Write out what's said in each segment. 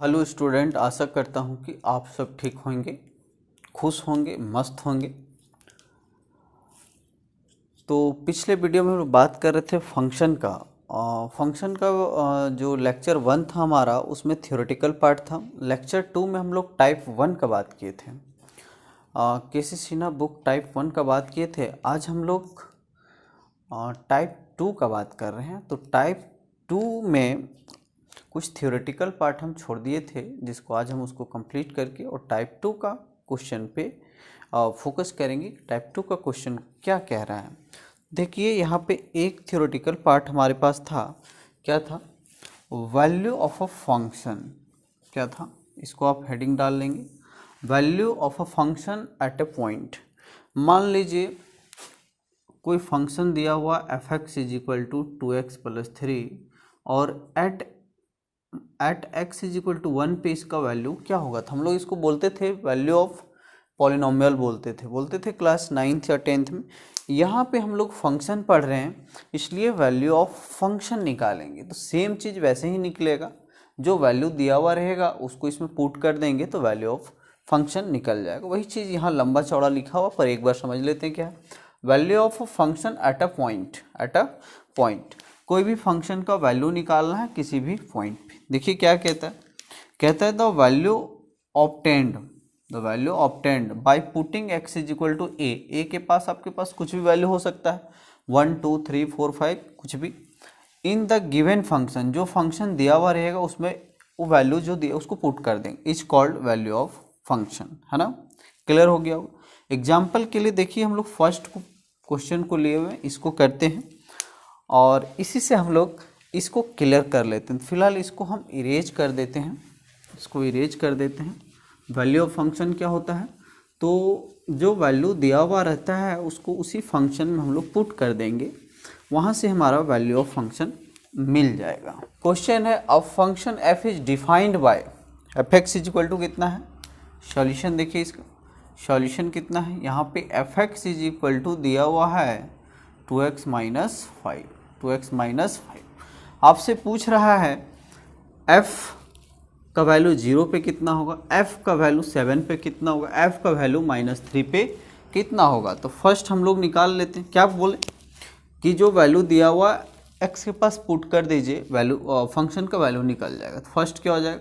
Hello student, आशा करता हूँ कि आप सब ठीक होंगे, खुश होंगे, मस्त होंगे। तो पिछले वीडियो में हम बात कर रहे थे फंक्शन का। जो लेक्चर 1 था हमारा, उसमें थ्योरेटिकल पार्ट था। लेक्चर 2 में हम लोग टाइप 1 का बात किए थे। केसी सिन्हा बुक टाइप 1 का बात किए थे। आज हम लोग टाइप 2 का बात कर रहे हैं। तो टाइप 2 में कुछ थ्योरेटिकल पार्ट हम छोड़ दिए थे, जिसको आज हम उसको कंप्लीट करके और टाइप 2 का क्वेश्चन पे फोकस करेंगे। टाइप 2 का क्वेश्चन क्या कह रहा है। देखिए, यहाँ पे एक थ्योरेटिकल पार्ट हमारे पास था। क्या था? Value of a function. क्या था? इसको आप हेडिंग डाल लेंगे, value of a function at a point. मान लीजिए कोई फंक्शन दिया हुआ f x is equal to 2x + 3 और at x is equal to 1 पे इसका वैल्यू क्या होगा। तो हम लोग इसको बोलते थे वैल्यू ऑफ पॉलिनोमियल बोलते थे क्लास 9th या 10th में। यहाँ पे हम लोग फंक्शन पढ़ रहे हैं, इसलिए वैल्यू ऑफ फंक्शन निकालेंगे। तो सेम चीज़ वैसे ही निकलेगा, जो वैल्यू दिया हुआ रहेगा उसको इसमें पुट कर देंगे तो वैल्यू ऑफ फंक्शन निकल जाएगा। वही चीज़ यहाँ लंबा चौड़ा लिखा हुआ, पर एक बार समझ लेते हैं क्या है। Value of function at a point. कोई भी फंक्शन का वैल्यू निकालना है किसी भी पॉइंट पे। देखिए क्या कहता है the value obtained by putting x is equal to A के पास आपके पास कुछ भी वैल्यू हो सकता है, 1 2 3 4 5 कुछ भी। इन द गिवन फंक्शन, जो फंक्शन दिया हुआ रहेगा उसमें वो वैल्यू जो दिया उसको पुट कर देंगे, is called value of function. है ना? क्लियर हो गया होगा। एग्जाम्पल के लिए देखिए, हम लोग फर्स्ट क्वेश्चन को लिए हुए इसको करते हैं और इसी से हम लोग इसको क्लियर कर लेते हैं। फिलहाल इसको हम इरेज कर देते हैं। वैल्यू ऑफ फंक्शन क्या होता है? तो जो वैल्यू दिया हुआ रहता है उसको उसी फंक्शन में हम लोग पुट कर देंगे, वहाँ से हमारा वैल्यू ऑफ फंक्शन मिल जाएगा। क्वेश्चन है, अब function f is defined by f x is equal to कितना है। सॉल्यूशन देखिए, इसका सॉल्यूशन कितना है। यहाँ पे f x is equal to दिया हुआ है 2x - 5। आपसे पूछ रहा है f का वैल्यू 0 पे कितना होगा, f का वैल्यू 7 पे कितना होगा, f का वैल्यू -3 पे कितना होगा। तो फर्स्ट हम लोग निकाल लेते हैं। क्या बोले कि जो वैल्यू दिया हुआ x के पास पुट कर दीजिए, वैल्यू फंक्शन का वैल्यू निकल जाएगा। तो फर्स्ट क्या हो जाएगा,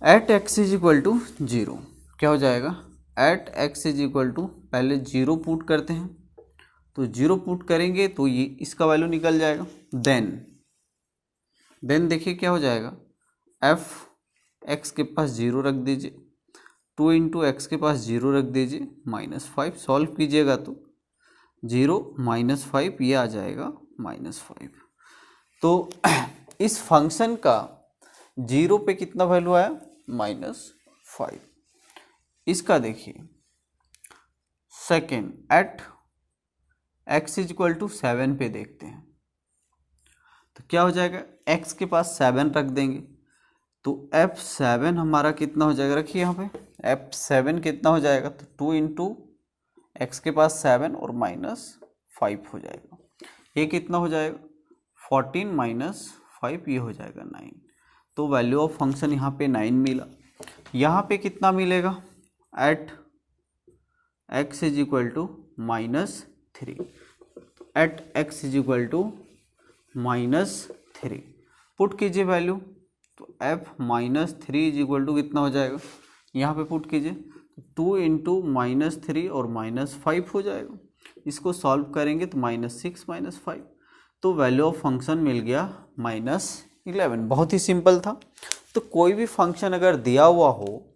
at x is equal to 0। क्या हो जाएगा, at x is equal to, पहले 0 पुट करते हैं, तो 0 पुट करेंगे तो ये इसका वैल्यू निकल जाएगा। देन देखिए क्या हो जाएगा, f x के पास 0 रख दीजिए, 2 × x के पास 0 रख दीजिए, -5। सॉल्व कीजिएगा तो 0 - 5 ये आ जाएगा -5। तो इस फंक्शन का 0 पे कितना वैल्यू आया, -5। इसका देखिए second, at x is equal to 7 पे देखते हैं। तो क्या हो जाएगा, x के पास 7 रख देंगे तो f7 हमारा कितना हो जाएगा, रखिए यहाँ पे f7 कितना हो जाएगा, तो 2 × x के पास 7 और -5 हो जाएगा। ये कितना हो जाएगा, 14 - 5 ये हो जाएगा 9। तो वैल्यू ऑफ फंक्शन यहाँ पे 9 मिला। यहाँ पे कितना मिलेगा, at x is equal to -3, at x is equal to -3 put कीजिए वैल्यू, तो f -3 इज इक्वल टू कितना हो जाएगा, यहाँ पे पुट कीजिए, 2 × -3 और -5 हो जाएगा। इसको सॉल्व करेंगे तो -6 - 5, तो वैल्यू ऑफ फंक्शन मिल गया -11। बहुत ही सिंपल था। तो कोई भी फंक्शन अगर दिया हुआ हो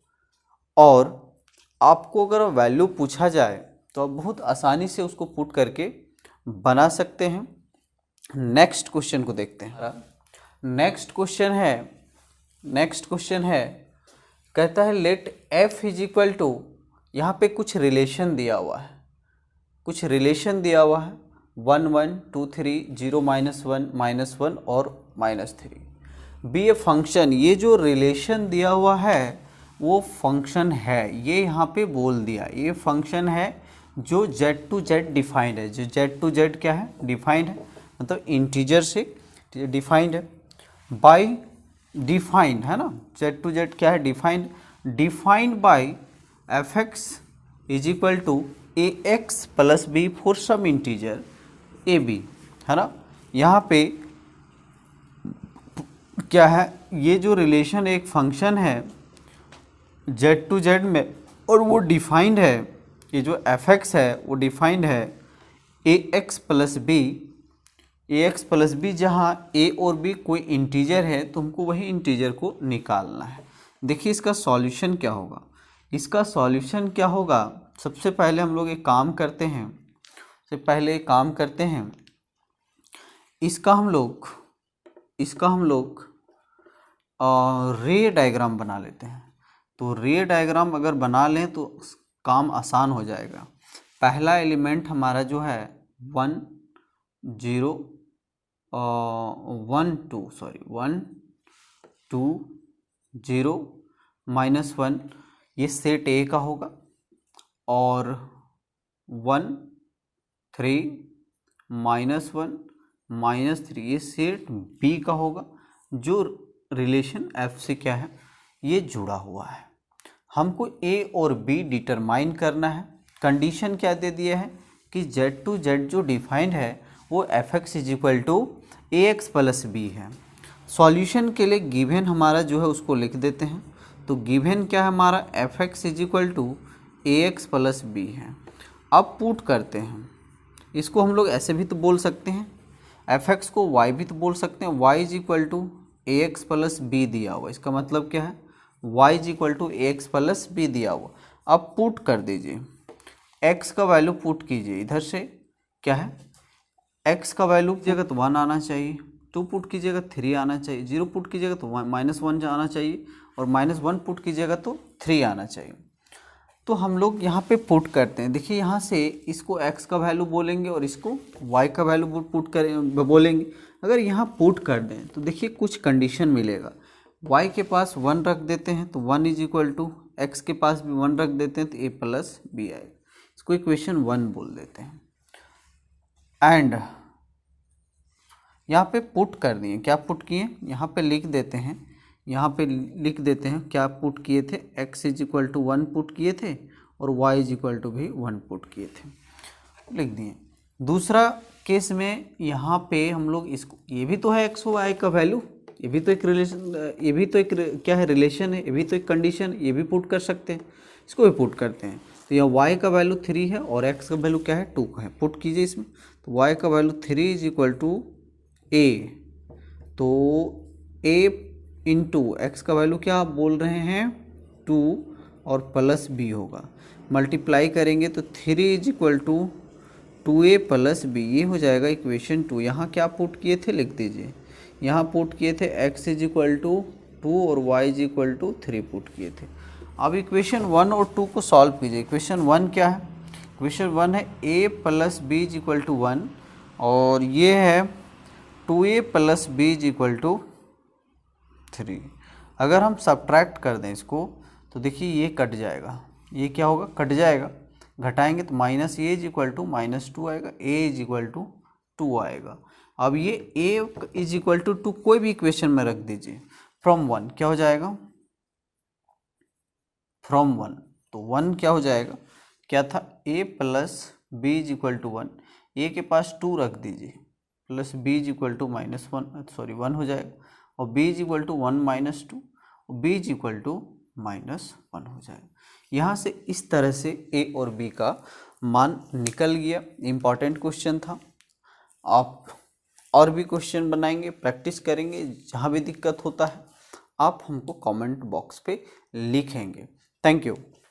और आपको अगर वैल्यू पूछा जाए तो आप बहुत आसानी से उसको पुट करके बना सकते हैं। नेक्स्ट क्वेश्चन को देखते हैं। नेक्स्ट क्वेश्चन है, कहता है let f is equal to, यहाँ पे कुछ रिलेशन दिया हुआ है, 1 1 2 3 0 -1 और -3 बी ए फंक्शन। ये जो रिलेशन दिया हुआ है वो फंक्शन है, ये यहाँ पे बोल दिया, ये फंक्शन है जो z to z डिफाइंड है। जो z to z क्या है, डिफाइंड है, मतलब इंटीजर से डिफाइंड है। बाय डिफाइंड है ना, जेड टू जेड क्या है, defined, defined by f x is equal to a x plus b for some integer a b, है ना। यहाँ पे क्या है, ये जो रिलेशन एक फंक्शन है जेड टू जेड में और वो डिफाइंड है, ये जो एफ एक्स है वो डिफाइंड है ए एक्स प्लस बी, ए एक्स प्लस बी जहाँ ए और बी कोई इंटीजर है तो हमको वही इंटीजर को निकालना है। देखिए इसका सॉल्यूशन क्या होगा, इसका सॉल्यूशन क्या होगा, सबसे पहले हम लोग एक काम करते हैं, इसका हम लोग रे डायग्राम बना लेते हैं। तो रे डायग्राम अगर बना लें तो काम आसान हो जाएगा। पहला एलिमेंट हमारा जो है 1 0 1 2 0 -1 ये सेट ए का होगा, और 1 3 -1 -3 ये सेट बी का होगा, जो रिलेशन एफ से क्या है, ये जुड़ा हुआ है। हमको ए और बी डिटरमाइन करना है। कंडीशन क्या दे दिया है कि जेड टू जेड जो डिफाइंड है वो f x is equal to a x plus b है। सॉल्यूशन के लिए गिवन हमारा जो है उसको लिख देते हैं। तो गिवन क्या है हमारा, f x is equal to a x plus b है। अब पुट करते हैं, इसको हम लोग ऐसे भी तो बोल सकते हैं, एफ एक्स को वाई भी तो बोल सकते हैं, y is equal to a x plus b दिया हुआ, इसका मतलब क्या है, y is equal to a x plus b दिया हुआ। अब पुट कर दीजिए, x का वैल्यू पुट कीजिए, इधर से क्या है, x का वैल्यू कीजिएगा तो 1 आना चाहिए, 2 पुट कीजिएगा 3 आना चाहिए, 0 पुट कीजिएगा तो -1 आना चाहिए, और -1 पुट कीजिएगा तो 3 आना चाहिए। तो हम लोग यहाँ पे पुट करते हैं। देखिए यहाँ से इसको x का वैल्यू बोलेंगे और इसको y का वैल्यू पुट करें बोलेंगे। अगर यहाँ पुट कर दें तो देखिए कुछ कंडीशन मिलेगा, y के पास 1 रख देते हैं तो 1 इज इक्वल टू, x के पास भी 1 रख देते हैं तो a प्लस बी आएगा, इसको इक्वेशन 1 बोल देते हैं। एंड यहाँ पे पुट कर दिए, क्या पुट किए, यहाँ पे लिख देते हैं, क्या पुट किए थे, x is equal to 1 put किए थे और y इज इक्वल टू भी 1 पुट किए थे, लिख दिए। दूसरा केस में यहाँ पे हम लोग इसको, ये भी तो है x और y का वैल्यू, ये भी तो एक रिलेशन, ये भी तो एक क्या है, रिलेशन है, ये भी तो एक कंडीशन, ये भी पुट कर सकते हैं, इसको भी पुट करते हैं। तो यह y का वैल्यू 3 है और x का वैल्यू क्या है, 2 का है, पुट कीजिए इसमें। तो y का value 3 is equal to a, तो a इंटू एक्स का वैल्यू क्या आप बोल रहे हैं 2 और प्लस b होगा, मल्टीप्लाई करेंगे तो 3 is equal to 2a plus b, ये हो जाएगा इक्वेशन 2। यहाँ क्या पुट किए थे लिख दीजिए, यहाँ पुट किए थे x इज इक्वल टू 2 और y is equal to 3 put किए थे। अब इक्वेशन 1 और 2 को सॉल्व कीजिए। इक्वेशन 1 क्या है, इक्वेशन 1 है a plus b is equal to 1, और ये है 2a plus b is equal to 3। अगर हम सब्ट्रैक्ट कर दें इसको तो देखिए ये कट जाएगा, ये क्या होगा, कट जाएगा, घटाएंगे तो minus a is equal to -2 आएगा, a इज इक्वल टू 2 आएगा। अब ये a इज इक्वल टू 2 कोई भी इक्वेशन में रख दीजिए, फ्रॉम 1 क्या हो जाएगा, फ्रॉम 1, तो 1 क्या हो जाएगा, क्या था, a plus b is equal to 1, a के पास 2 रख दीजिए, plus b is equal to -1 हो जाएगा, और b इज इक्वल टू 1 -2, और b इज इक्वल टू -1 हो जाएगा। यहाँ से इस तरह से a और b का मान निकल गया। इम्पॉर्टेंट क्वेश्चन था। आप और भी क्वेश्चन बनाएंगे, प्रैक्टिस करेंगे, जहाँ भी दिक्कत होता है आप हमको कमेंट बॉक्स पे लिखेंगे। Thank you.